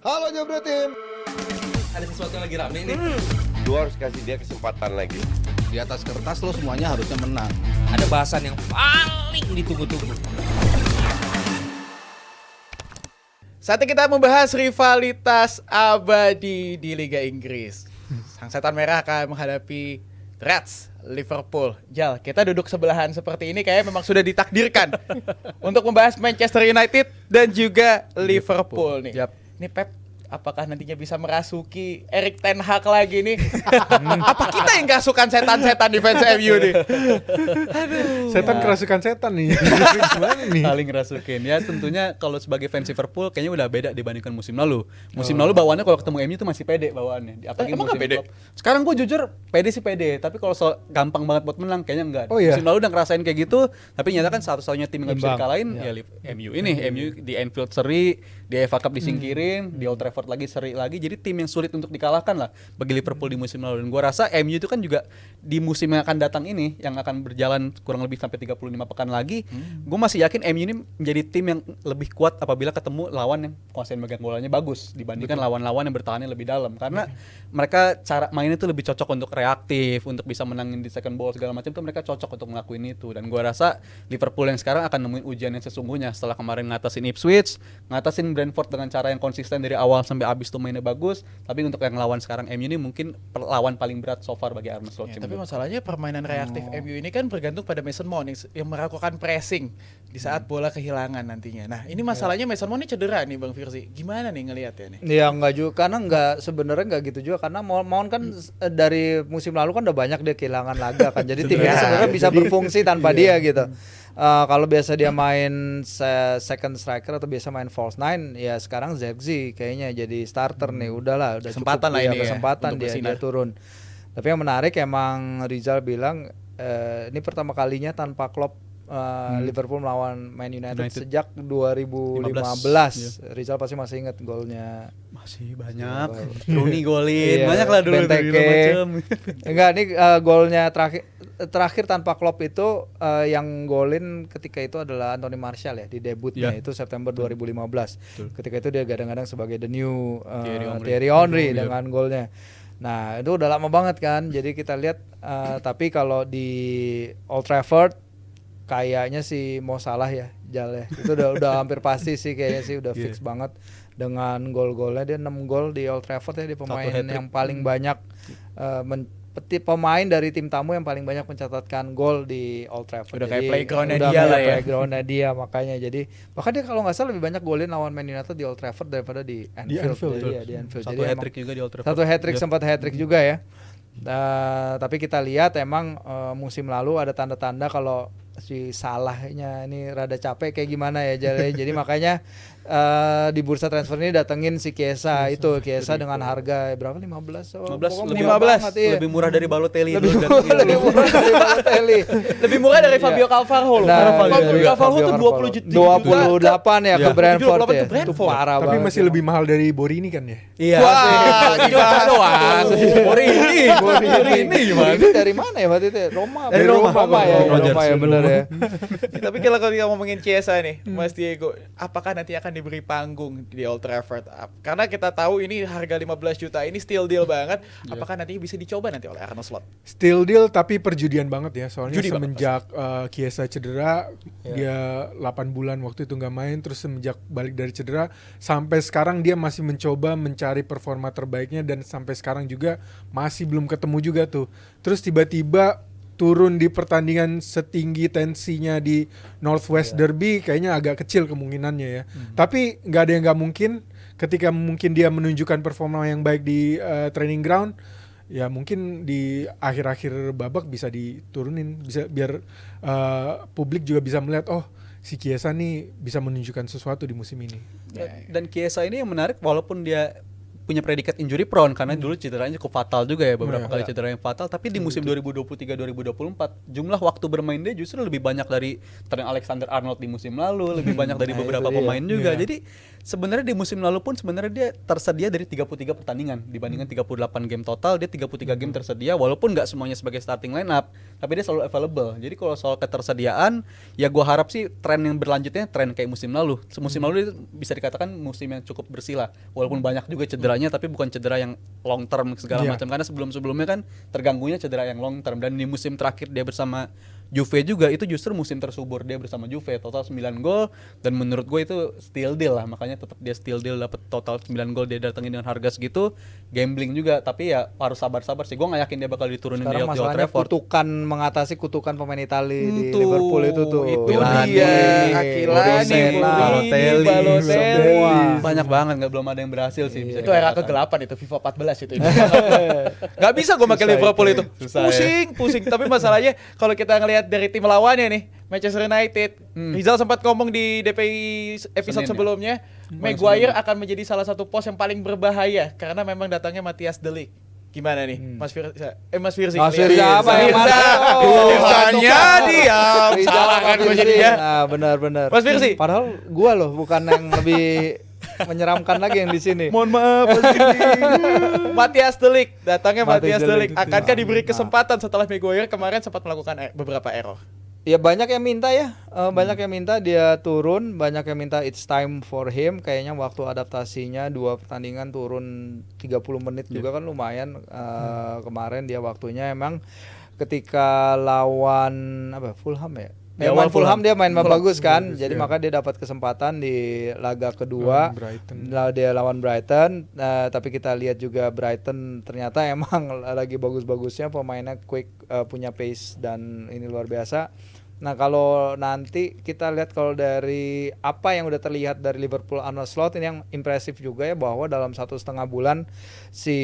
Halo Jabro Tim. Ada sesuatu yang lagi rame nih. Lu harus kasih dia kesempatan lagi. Di atas kertas lo semuanya harusnya menang. Ada bahasan yang paling ditunggu-tunggu. Saatnya kita membahas rivalitas abadi di Liga Inggris. Sang Setan Merah akan menghadapi Reds Liverpool. Jal, kita duduk sebelahan seperti ini kayaknya memang sudah ditakdirkan untuk membahas Manchester United dan juga Liverpool nih. Yap. Ini Pep, apakah nantinya bisa merasuki Erik ten Hag lagi nih? Apa kita yang kerasukan setan-setan di fans MU nih? Setan kerasukan setan nih. Gimana nih? Paling ngerasukin ya, tentunya kalau sebagai fans Liverpool kayaknya udah beda dibandingkan musim lalu. Musim lalu bawaannya kalau ketemu MU tuh masih pede bawaannya. Apalagi Emang musim nggak pede? klub. Sekarang gue jujur pede sih pede, tapi kalau soal gampang banget buat menang kayaknya enggak. Oh iya? Musim lalu udah ngerasain kayak gitu, tapi nyata kan satu-satunya tim yang nggak bisa Imbang. dikalahin ya MU ini. MU di Anfield seri, di FA Cup disingkirin, di Old Trafford lagi seri lagi. Jadi tim yang sulit untuk dikalahkan lah bagi Liverpool di musim lalu. Dan gue rasa MU itu kan juga di musim yang akan datang ini, yang akan berjalan kurang lebih sampai 35 pekan lagi, gue masih yakin MU ini menjadi tim yang lebih kuat apabila ketemu lawan yang kuasain megang bolanya bagus dibandingkan lawan-lawan yang bertahannya lebih dalam. Karena mereka cara mainnya itu lebih cocok untuk reaktif, untuk bisa menangin di second ball segala macam tuh mereka cocok untuk ngelakuin itu. Dan gue rasa Liverpool yang sekarang akan nemuin ujian yang sesungguhnya setelah kemarin ngatasin Ipswich, ngatasin Brentford dengan cara yang konsisten dari awal sampai habis tuh mainnya bagus. Tapi untuk yang lawan sekarang MU ini mungkin lawan paling berat so far bagi Arne Slot. Ya, tapi masalahnya permainan reaktif MU ini kan bergantung pada Mason Mount yang melakukan pressing di saat bola kehilangan nantinya. Nah, ini masalahnya Mason Mount ini cedera nih Bang Firzi. Gimana nih ngelihatnya nih? Ya enggak juga, karena enggak, sebenarnya enggak gitu juga, karena Mount kan dari musim lalu kan udah banyak dia kehilangan laga kan, jadi timnya sebenarnya bisa berfungsi tanpa dia gitu. Kalau biasa dia main second striker atau biasa main false nine, ya sekarang Zirkzee kayaknya jadi starter nih, udahlah, udah Kesempatan cukup lah dia, ini ya, kesempatan untuk dia bersinar. turun. Tapi yang menarik emang Rizal bilang ini pertama kalinya tanpa Klopp Liverpool melawan Man United sejak 2015. Rizal pasti masih ingat golnya. Masih banyak. Rooney golin, Iya, banyak lah dulu Benteke. macam. Enggak, ini golnya terakhir tanpa Klopp itu yang golin ketika itu adalah Anthony Martial ya di debutnya, itu September 2015. Ketika itu dia gadang-gadang sebagai the new Thierry Henry dengan golnya. Nah, itu udah lama banget kan. Jadi kita lihat tapi kalau di Old Trafford kayaknya si Mo Salah ya, Jal ya. Itu udah hampir pasti sih kayaknya sih udah fix banget dengan gol-golnya. Dia 6 gol di Old Trafford ya, dia pemain yang paling banyak pemain dari tim tamu yang paling banyak mencatatkan gol di Old Trafford. Udah kayak Jadi, playground-nya udah dia kayak lah ya. playground-nya dia, makanya jadi bahkan dia kalau nggak salah lebih banyak golin lawan Man United di Old Trafford daripada di Anfield. Iya, di Anfield. Satu Jadi hat-trick juga di Old Trafford. satu hat-trick, sempat hat-trick juga ya. Tapi kita lihat emang musim lalu ada tanda-tanda kalau si Salahnya ini rada capek kayak gimana ya Jal. Jadi makanya di bursa transfer ini datengin si Chiesa dengan harga berapa, 15 lebih murah dari Balotelli lebih dulu dan lebih murah dari Balotelli. Lebih murah dari Fabio Carvalho loh. Nah, Fabio iya, Carvalho Fabio tuh 20 juta. 28 ya ke Brentford 28 ya. ke Brentford. Itu parah Tapi banget. masih lebih mahal dari Borini kan ya? Iya. Wah, gimana doang. Ini gimana? Ini dari mana ya waktu itu? Roma. Dari Roma ya. Rogers. Roma ya, benar ya. Tapi kalau kita ngomongin Chiesa nih, Mas Diego, apakah nanti akan diberi panggung di Old Trafford? Karena kita tahu ini harga 15 juta ini still deal banget. Apakah nanti bisa dicoba nanti oleh Arne Slot? Still deal tapi perjudian banget ya. Soalnya Judi semenjak Chiesa cedera, dia 8 bulan waktu itu nggak main. Terus semenjak balik dari cedera, sampai sekarang dia masih mencoba mencari performa terbaiknya. Dan sampai sekarang juga masih belum ketemu juga tuh. Terus tiba-tiba turun di pertandingan setinggi tensinya di Northwest Derby, kayaknya agak kecil kemungkinannya ya. Tapi nggak ada yang nggak mungkin ketika mungkin dia menunjukkan performa yang baik di training ground, ya mungkin di akhir-akhir babak bisa diturunin, bisa biar publik juga bisa melihat, oh si Chiesa nih bisa menunjukkan sesuatu di musim ini. Dan Chiesa ini yang menarik, walaupun dia punya predikat injury prone karena dulu cederanya cukup fatal juga ya, beberapa kali cedera yang fatal. Tapi di musim 2023-2024 jumlah waktu bermain dia justru lebih banyak dari Trent Alexander-Arnold di musim lalu, lebih banyak dari beberapa pemain juga. Jadi sebenarnya di musim lalu pun sebenarnya dia tersedia dari 33 pertandingan dibandingkan 38 game total. Dia 33 game tersedia walaupun nggak semuanya sebagai starting lineup, tapi dia selalu available. Jadi kalau soal ketersediaan ya gua harap sih tren yang berlanjutnya tren kayak musim lalu. Musim lalu itu bisa dikatakan musim yang cukup bersih lah. Walaupun banyak juga cederanya tapi bukan cedera yang long term segala macam, karena sebelum-sebelumnya kan terganggunya cedera yang long term. Dan di musim terakhir dia bersama Juve juga itu justru musim tersubur dia bersama Juve, total 9 gol, dan menurut gue itu steal deal lah, makanya tetap dia steal deal, dapat total 9 gol, dia datangin dengan harga segitu, gambling juga, tapi ya harus sabar-sabar sih. Gue nggak yakin dia bakal diturunin Sekarang di Old masalahnya Trafford. kutukan mengatasi kutukan pemain Itali di Tuh, Liverpool itu tuh. itu Belani, dia, Aquilani, Balotelli, Balotelli. semua. Banyak banget, nggak belum ada yang berhasil sih. bisa Itu era dikatakan. kegelapan itu, FIFA 14 itu. Gak bisa gue pakai Liverpool itu. Pusing. Tapi masalahnya kalau kita ngelihat dari tim lawannya nih, Manchester United, Rizal sempat ngomong di DPI episode Senin, sebelumnya, Maguire akan menjadi salah satu pos yang paling berbahaya karena memang datangnya Matthias De Ligt. Gimana nih, Mas Firza? Mas Firzi. Mas Firzi apa yang mana? Hanya diam. Salah kan gue jadinya. Nah, benar-benar. Mas Firzi. Padahal gua loh bukan yang lebih menyeramkan lagi yang di sini. Mohon maaf, Matthias De Ligt, datangnya Matthias Matthias De De Ligt. Ligt. Akankah diberi kesempatan setelah Maguire kemarin sempat melakukan beberapa error? Ya banyak yang minta ya, banyak yang minta dia turun, banyak yang minta it's time for him. Kayaknya waktu adaptasinya 2 pertandingan turun 30 menit juga kan lumayan. Kemarin dia waktunya emang ketika lawan apa Fulham ya. Lawan Fulham dia main bagus kan, jadi maka dia dapat kesempatan di laga kedua. Dia lawan Brighton, tapi kita lihat juga Brighton ternyata emang lagi bagus-bagusnya, pemainnya quick, punya pace dan ini luar biasa. Nah kalau nanti kita lihat kalau dari apa yang udah terlihat dari Liverpool Arne Slot ini yang impresif juga ya, bahwa dalam 1,5 bulan si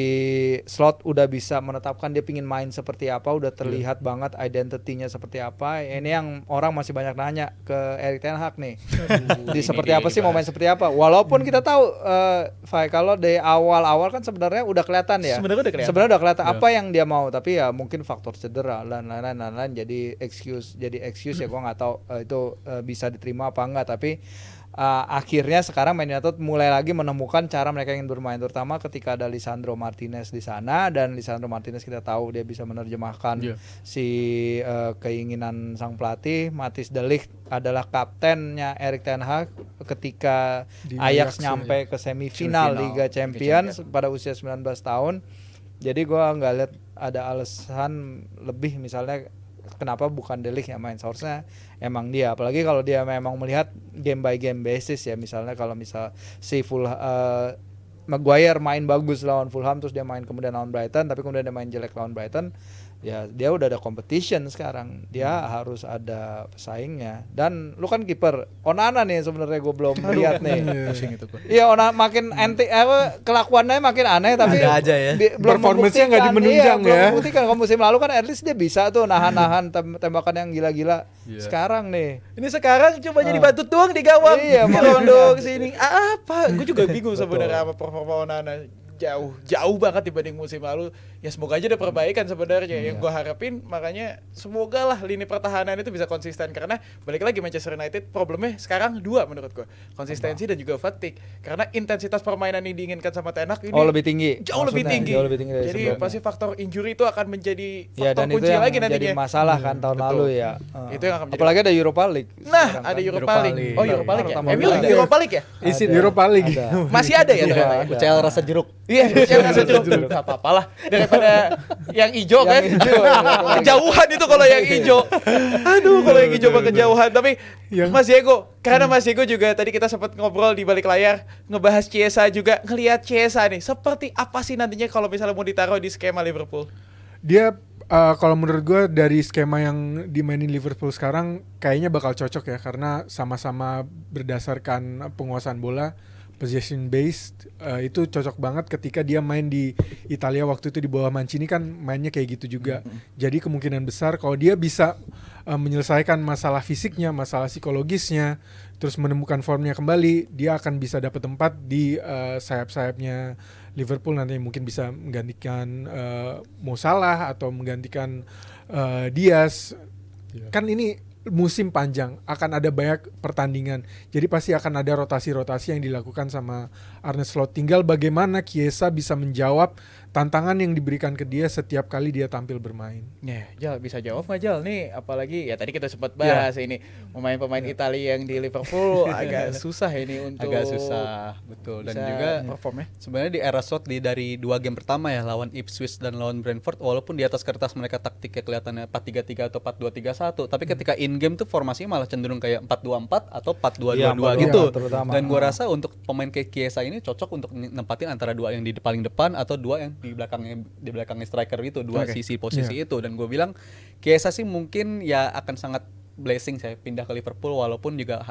Slot udah bisa menetapkan dia pingin main seperti apa, udah terlihat banget identity-nya seperti apa. Ini yang orang masih banyak nanya ke Erik ten Hag nih, di seperti apa sih, mau main seperti apa. Walaupun kita tahu Fai, kalau dari awal-awal kan sebenarnya udah kelihatan ya. Sebenarnya udah kelihatan apa yang dia mau, tapi ya mungkin faktor cedera dan lain-lain jadi excuse ya, gue nggak tahu itu bisa diterima apa enggak, tapi akhirnya sekarang Man United mulai lagi menemukan cara mereka ingin bermain, terutama ketika ada Lisandro Martinez di sana. Dan Lisandro Martinez kita tahu dia bisa menerjemahkan si keinginan sang pelatih. Matthias De Ligt adalah kaptennya Erik ten Hag ketika Ajax nyampe ke semifinal Liga Champions pada usia 19 tahun. Jadi gue nggak lihat ada alasan lebih misalnya kenapa bukan De Ligt yang main. Seharusnya emang dia, apalagi kalau dia memang melihat game by game basis ya. Misalnya kalau si Maguire main bagus lawan Fulham, terus dia main kemudian lawan Brighton, tapi kemudian dia main jelek lawan Brighton, ya dia udah ada competition sekarang, dia harus ada pesaingnya. Dan lu kan kiper, Onana nih sebenarnya gue belum lihat nih. Iya, Onana makin kelakuannya makin aneh, tapi ada aja ya. Belum Performance-nya nggak Belum dimenunjang ya. membuktikan. Kalau musim lalu kan at least dia bisa tuh nahan tembakan yang gila-gila. Sekarang nih, Ini sekarang cuma jadi batut doang di gawang. Iya, Rondo kesini. Apa? Gue juga bingung sebenarnya sama performa Onana. Jauh banget dibanding musim lalu. Ya semoga aja ada perbaikan sebenarnya. Yang gue harapin, makanya semoga lah lini pertahanan itu bisa konsisten, karena balik lagi Manchester United problemnya sekarang 2 menurut gue, konsistensi dan juga fatigue. Karena intensitas permainan yang diinginkan sama Ten Hag ini lebih tinggi. jauh lebih Maksudnya, tinggi. jauh lebih tinggi dari Jadi sebelumnya. pasti faktor injury itu akan menjadi Ya, faktor dan itu kunci yang lagi jadi nantinya. masalah kan tahun lalu ya. Itu yang akan menjadi. Apalagi ada Europa League. Nah, sekarang ada kan. Europa League. Oh, Europa League ya. Pertama MU kali. ada Europa League ya? Isi Ada. Europa League. Ada. Masih ada ya ternyata ya? UCL rasa jeruk. Iya, yang rasa jeruk. Gak apa-apa lah daripada yang hijau kan. Yang hijau, ya. Kejauhan itu kalau yang hijau. Aduh, kalau yang hijau mah kejauhan. Tapi Mas Diego, karena Mas Diego juga tadi kita sempat ngobrol di balik layar, ngebahas Chiesa juga, ngelihat Chiesa nih, seperti apa sih nantinya kalau misalnya mau ditaruh di skema Liverpool? Dia kalau menurut gue dari skema yang dimainin Liverpool sekarang kayaknya bakal cocok ya, karena sama-sama berdasarkan penguasaan bola, possession based, itu cocok banget ketika dia main di Italia waktu itu di bawah Mancini kan mainnya kayak gitu juga. Jadi kemungkinan besar kalau dia bisa menyelesaikan masalah fisiknya, masalah psikologisnya, terus menemukan formnya kembali, dia akan bisa dapat tempat di sayap-sayapnya Liverpool, nanti mungkin bisa menggantikan Mo Salah atau menggantikan Diaz. Kan ini musim panjang, akan ada banyak pertandingan, jadi pasti akan ada rotasi-rotasi yang dilakukan sama Arne Slot. Tinggal bagaimana Chiesa bisa menjawab tantangan yang diberikan ke dia setiap kali dia tampil bermain. Ya, Jal bisa jawab nggak Jal? Nih apalagi ya tadi kita sempat bahas ini pemain-pemain Italia yang di Liverpool agak susah ini untuk Agak susah, betul. Dan bisa juga perform ya. sebenarnya di era Slot dari 2 game pertama ya lawan Ipswich dan lawan Brentford, walaupun di atas kertas mereka taktiknya kelihatannya 4-3-3 atau 4-2-3-1, tapi ketika in game tuh formasinya malah cenderung kayak 4-2-4 atau 4-2-2-2 Iya, gitu. terutama. Dan gua rasa untuk pemain kayak Chiesa ini cocok untuk nempatin antara dua yang di paling depan atau dua yang di belakangnya striker itu, dua sisi posisi itu. Dan gue bilang Chiesa sih mungkin ya akan sangat blessing saya pindah ke Liverpool, walaupun juga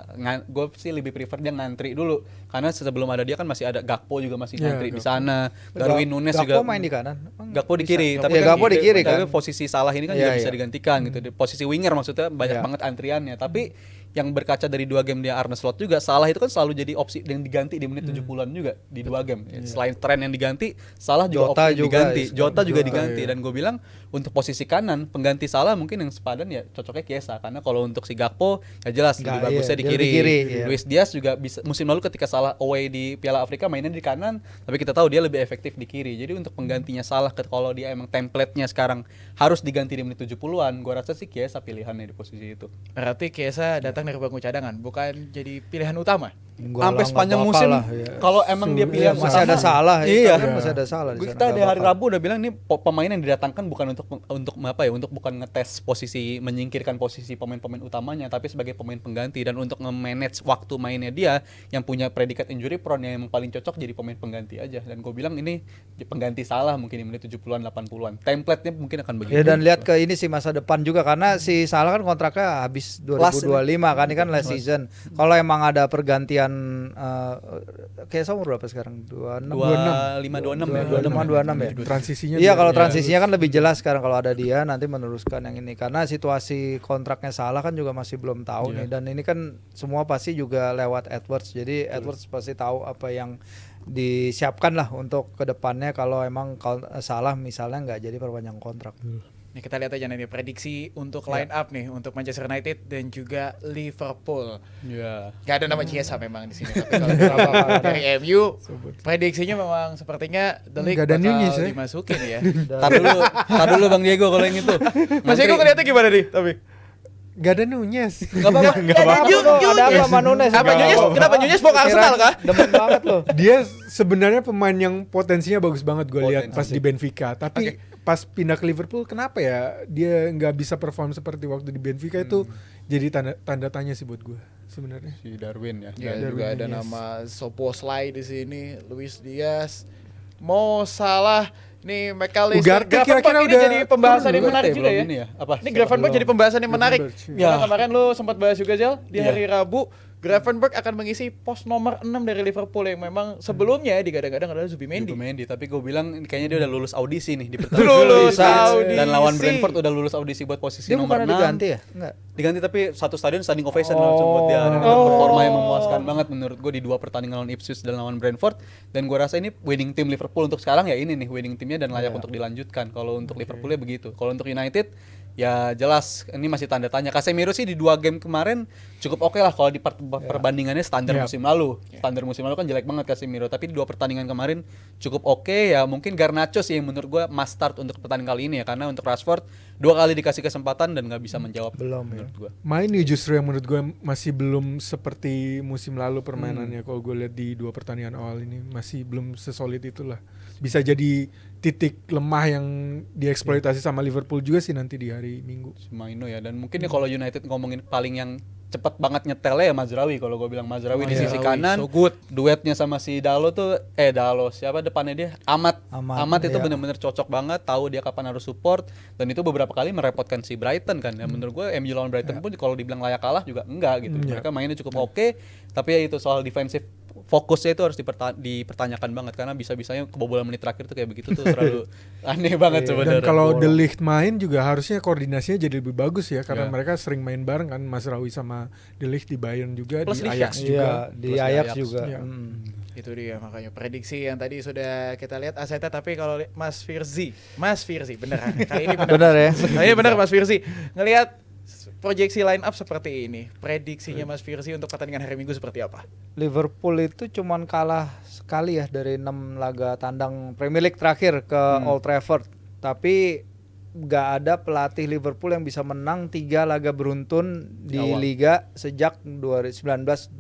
gue sih lebih prefer dia ngantri dulu, karena sebelum ada dia kan masih ada Gakpo juga masih ngantri di sana, Darwin Nunes juga. Gakpo main di kanan. Gakpo di kiri, Bisa. tapi Ya, Gakpo di kiri kan. Tapi posisi Salah ini kan Iya, juga bisa iya. digantikan gitu. Di posisi winger maksudnya banyak banget antriannya. Tapi yang berkaca dari 2 game dia Arne Slot juga, Salah itu kan selalu jadi opsi yang diganti di menit 70-an juga di 2 game. Selain Trent yang diganti, Salah juga Jota opsi yang juga, diganti. Jota juga diganti. iya. Dan gue bilang untuk posisi kanan pengganti Salah mungkin yang sepadan ya cocoknya Chiesa, karena kalau untuk si Gakpo ya jelas lebih Nggak, bagusnya iya, di dia kiri. lebih kiri, iya. Luis Diaz juga bisa, musim lalu ketika Salah away di Piala Afrika mainnya di kanan, tapi kita tahu dia lebih efektif di kiri. Jadi untuk penggantinya Salah kalau dia emang template-nya sekarang harus diganti di menit 70-an, gue rasa sih Chiesa pilihannya di posisi itu. Berarti Chiesa datang dari bangku cadangan, bukan jadi pilihan utama. Sampai sepanjang musim kalau emang dia pilihan masih ada utama, Salah, iya. kan masih ada Salah di Kita sana. di hari Rabu udah bilang ini pemain yang didatangkan bukan untuk apa ya, untuk bukan ngetes posisi, menyingkirkan posisi pemain-pemain utamanya, tapi sebagai pemain pengganti dan untuk nge-manage waktu mainnya dia yang punya predikat injury prone yang emang paling cocok jadi pemain pengganti aja. Dan gue bilang ini pengganti Salah mungkin di menit 70-an 80-an. Template-nya mungkin akan begitu. Ya, dan lihat ke ini sih masa depan juga, karena si Salah kan kontraknya habis 2025 kan, ini kan last season. Kalau emang ada pergantian Chiesa umur berapa sekarang? 26. 25-26 ya. 26 ya. Transisinya Iya, dia- kalau transisinya kan lebih jelas sekarang kalau ada dia nanti meneruskan yang ini, karena situasi kontraknya Salah kan juga masih belum tahu nih, dan ini kan semua pasti juga lewat Edwards, jadi Edwards pasti tahu apa yang disiapkan lah untuk kedepannya kalau emang Salah misalnya nggak jadi perpanjang kontrak. Nih kita lihat aja nanti prediksi untuk line up nih untuk Manchester United dan juga Liverpool. Iya. Gak ada nama Chiesa memang di sini. Tapi kalau beberapa dari MU, prediksinya memang sepertinya The League Nggak ada bakal Nunez ya. dimasukin ya. Tar dulu Bang Diego kalau yang itu. Mas Eko ngeliatnya gimana nih? Tapi Gak ada Nunez. Enggak apa-apa. Ada apa sama Nunes? apa Nunez? Kenapa Nunez mau ke Arsenal kah? Demen banget loh. Dia sebenarnya pemain yang potensinya bagus banget gue lihat Potensi. pas di Benfica. Tapi pas pindah ke Liverpool, kenapa ya dia nggak bisa perform seperti waktu di Benfica itu jadi tanda tanya sih buat gue sebenarnya. Si Darwin ya. Ya Darwin juga ada Nunez. nama Soboslai di sini, Luis Diaz, Mo Salah, nih McAllister. Ugarte Gravenberch kira-kira ini udah jadi pembahasan yang Ugarte menarik juga belum ya. ini ya? Apa? Ini Gravenberch jadi pembahasan yang menarik. Gravenberch, Ya. ya. Kemarin lu sempat bahas juga Jal di Iya. hari Rabu. Gravenberch akan mengisi pos nomor 6 dari Liverpool yang memang sebelumnya digadang-gadang adalah Zubimendi. Zubimendi, tapi gue bilang ini kayaknya dia udah lulus audisi nih di Lulus Dan audisi. lawan Brentford udah lulus audisi buat posisi Dia nomor bukan 6. diganti ya? Enggak. Diganti tapi satu stadion standing ovation langsung buat dia. Dan performa yang memuaskan banget menurut gue di 2 pertandingan lawan Ipswich dan lawan Brentford. Dan gue rasa ini winning team Liverpool untuk sekarang ya, ini nih winning timnya dan layak untuk dilanjutkan. Kalau untuk Liverpoolnya begitu. Kalau untuk United ya jelas ini masih tanda tanya. Casemiro sih di 2 game kemarin cukup oke lah kalau di perbandingannya standar musim lalu. Standar musim lalu kan jelek banget Casemiro, tapi di 2 pertandingan kemarin cukup oke ya. Mungkin Garnacho sih yang menurut gue must start untuk pertandingan kali ini ya, karena untuk Rashford 2 kali dikasih kesempatan dan nggak bisa menjawab Belum, menurut gue. Main nih justru yang menurut gue masih belum seperti musim lalu permainannya. Kalau gue lihat di 2 pertandingan awal ini masih belum sesolid itulah. Bisa jadi titik lemah yang dieksploitasi sama Liverpool juga sih nanti di hari Minggu. Maino ya, dan mungkin ya kalau United ngomongin paling yang cepet banget nyetelnya ya Mazraoui. Kalau gue bilang Mazraoui di sisi Mazraoui, kanan, so good. duetnya sama si Dalo tuh Dalo siapa depannya dia Amat itu iya. bener-bener cocok banget, tahu dia kapan harus support, dan itu beberapa kali merepotkan si Brighton kan. Ya menurut gue MU lawan Brighton pun kalau dibilang layak kalah juga enggak gitu. Mereka mainnya cukup oke, tapi ya itu soal defensif fokusnya itu harus dipertanyakan banget, karena bisa-bisanya kebobolan menit terakhir tuh kayak begitu tuh terlalu aneh banget sebenarnya. Dan kalau De Ligt main juga harusnya koordinasinya jadi lebih bagus ya, karena mereka sering main bareng kan, Mazraoui sama De Ligt di Bayern juga, Plus di Ligt Ajax ya? juga. Iya, di Plus Ajax Ajax. juga. Iya. Itu dia makanya prediksi yang tadi sudah kita lihat Aseta, tapi kalau Mas Firzi bener kali ini bener. Bener ya. Kali ini bener Mas Firzi ngelihat proyeksi line up seperti ini, prediksinya Mas Firzi untuk pertandingan hari Minggu seperti apa? Liverpool itu cuman kalah sekali ya dari 6 laga tandang Premier League terakhir ke Old Trafford. Tapi nggak ada pelatih Liverpool yang bisa menang 3 laga beruntun di Liga sejak 1922.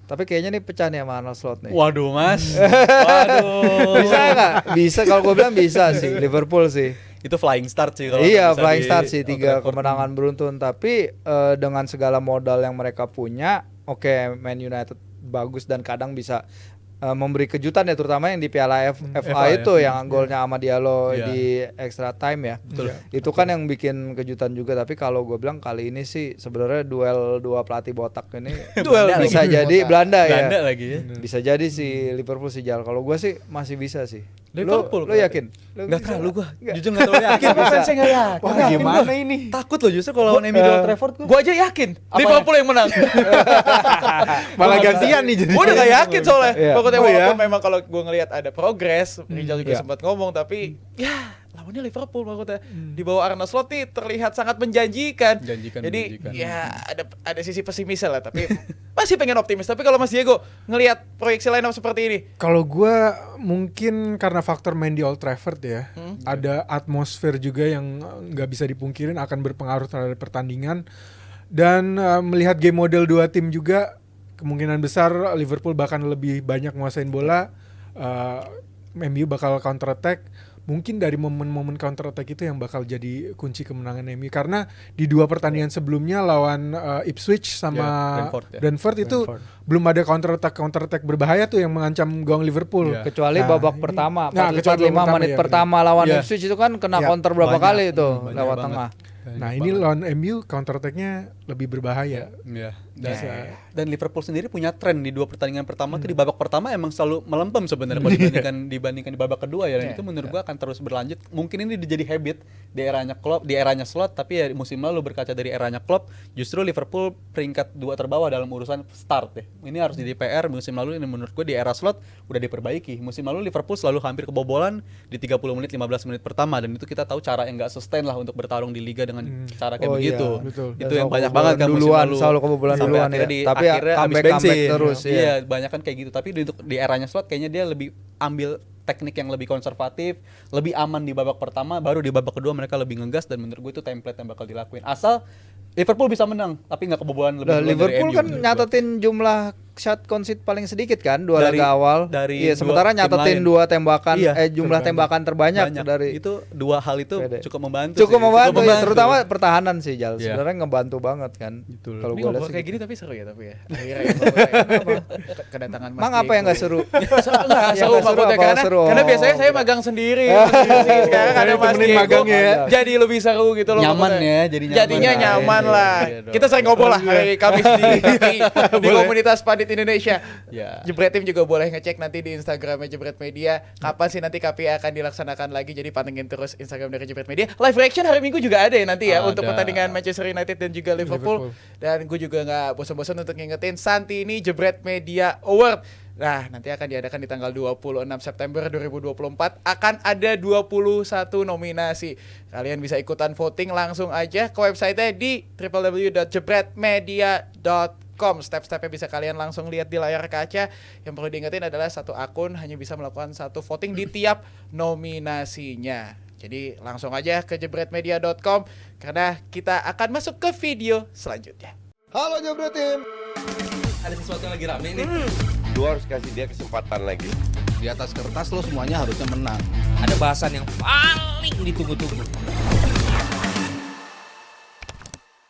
Tapi kayaknya nih pecah nih sama Arne Slot nih. Waduh mas, waduh. Bisa nggak? Bisa, kalau gue bilang bisa sih Liverpool sih. Itu flying start sih kalau Iya, bisa flying di start sih, Old 3 Trafford. kemenangan beruntun. Tapi dengan segala modal yang mereka punya, oke, Man United bagus dan kadang bisa memberi kejutan ya, terutama yang di Piala FA itu ya. yang golnya Amad Diallo Iya. di extra time ya. Betul. Itu kan yang bikin kejutan juga. Tapi kalau gue bilang kali ini sih sebenarnya duel 2 pelatih botak ini bisa jadi Belanda ya. Belanda lagi ya. Bisa jadi si Liverpool sih Jal. Kalau gue sih masih bisa sih. Liverpool Lu yakin? Nggak terlalu gua, jujur nggak terlalu yakin. Bisa. Wah, gimana ini? Takut loh justru kalau lawan MU di Old Trafford gua. Gua aja yakin Liverpool yang menang. Malah gantian nih jadi. Gua udah gak yakin soalnya. Iya. Pokoknya Oh, walaupun ya? memang kalau gua ngelihat ada progres, Rijal juga Iya. sempat ngomong, tapi ya lawannya Liverpool maksudnya. Di bawah Arne Slot nih terlihat sangat menjanjikan. Jadi Menjanjikan. ya ada sisi pesimisnya lah, tapi masih pengen optimis. Tapi kalau Mas Diego ngelihat proyeksi lineup seperti ini, Kalau gue mungkin karena faktor main di Old Trafford ya, ada atmosfer juga yang nggak bisa dipungkirin akan berpengaruh terhadap pertandingan. Dan melihat game model 2 tim juga, kemungkinan besar Liverpool bahkan lebih banyak menguasain bola, MU bakal counter attack. Mungkin dari momen-momen counter attack itu yang bakal jadi kunci kemenangan MU, karena di 2 pertandingan sebelumnya lawan Ipswich sama Brentford itu belum ada counter attack berbahaya tuh yang mengancam gawang Liverpool. Iya. Kecuali Nah, babak ini- pertama, Nah, 45 kecuali babak menit ya, pertama lawan Iya. Ipswich itu kan kena Iya, counter berapa banyak. kali itu Banyak lewat banget. tengah. Nah ini lawan MU counter attack-nya lebih berbahaya. Iya. Dan Liverpool sendiri punya tren di 2 pertandingan pertama tuh, di babak pertama emang selalu melempem sebenarnya kalau dibandingkan di babak kedua ya, dan itu menurut gua akan terus berlanjut. Mungkin ini jadi habit di eranya Klopp, di eranya Slot, tapi ya musim lalu berkaca dari eranya Klopp, justru Liverpool peringkat 2 terbawah dalam urusan start ya. Ini harus jadi PR musim lalu, ini menurut gua di era Slot udah diperbaiki. Musim lalu Liverpool selalu hampir kebobolan di 30 menit 15 menit pertama, dan itu kita tahu cara yang enggak sustain lah untuk bertarung di liga dengan cara kayak Oh iya, begitu. betul. Itu Dan yang selalu banyak banget kan musim duluan, lalu. selalu kebobolan Sampai duluan akhirnya ya. di Tapi akhirnya habis comeback bensin terus ya. Iya, banyak kan kayak gitu. Tapi di eranya Slot kayaknya dia lebih ambil teknik yang lebih konservatif, lebih aman di babak pertama, baru di babak kedua mereka lebih ngegas, dan menurut gue itu template yang bakal dilakuin. Asal Liverpool bisa menang, tapi nggak kebobolan lebih Nah, duluan Liverpool dari MU kan menurut gue. nyatetin jumlah shot concede paling sedikit kan 2 Dari- laga awal. dari Iya, dua sementara tim nyatetin lain. 2 tembakan Iya, jumlah tembakan terbanyak Banyak. dari Itu 2 hal itu Pede. cukup membantu. cukup sih. membantu, ya, terutama pertahanan sih Jal. Iya. Sebenarnya ngebantu banget kan. Betul. Kalau ini gue ngobrol lihat kayak sih. gini tapi seru ya, tapi ya. Akhirnya ya, pokoknya kedatangan Mas Mang apa yang nggak seru? Enggak Yang seru nggak seru maksudnya, apa karena seru? karena biasanya Oh, saya kira. magang sendiri. Sekarang ada Mas temenin Diego, magang ya. jadi lebih seru gitu loh. Nyaman maksudnya. ya, jadi nyaman. Jadinya Nah, nyaman iya, lah. iya dong. Kita sering ngobrol lah hari Kamis di komunitas Pandit Indonesia. Ya. Jebret Tim juga boleh ngecek nanti di Instagramnya Jebret Media. Kapan sih nanti KPI akan dilaksanakan lagi? Jadi pantengin terus Instagram dari Jebret Media. Live reaction hari Minggu juga ada ya nanti ya, Ada. untuk pertandingan Manchester United dan juga Liverpool. Dan gue juga nggak bosan-bosan untuk ngingetin Santini Jebret Media Award. Nah, nanti akan diadakan di tanggal 26 September 2024. Akan ada 21 nominasi. Kalian bisa ikutan voting langsung aja ke website-nya di www.jebretmedia.com. Step-stepnya bisa kalian langsung lihat di layar kaca. Yang perlu diingetin adalah satu akun hanya bisa melakukan satu voting di tiap nominasinya. Jadi langsung aja ke jebretmedia.com karena kita akan masuk ke video selanjutnya. Halo Jebret Tim. Ada sesuatu yang lagi rame nih. Lu harus kasih dia kesempatan lagi. Di atas kertas lo semuanya harusnya menang. Ada bahasan yang paling ditunggu-tunggu.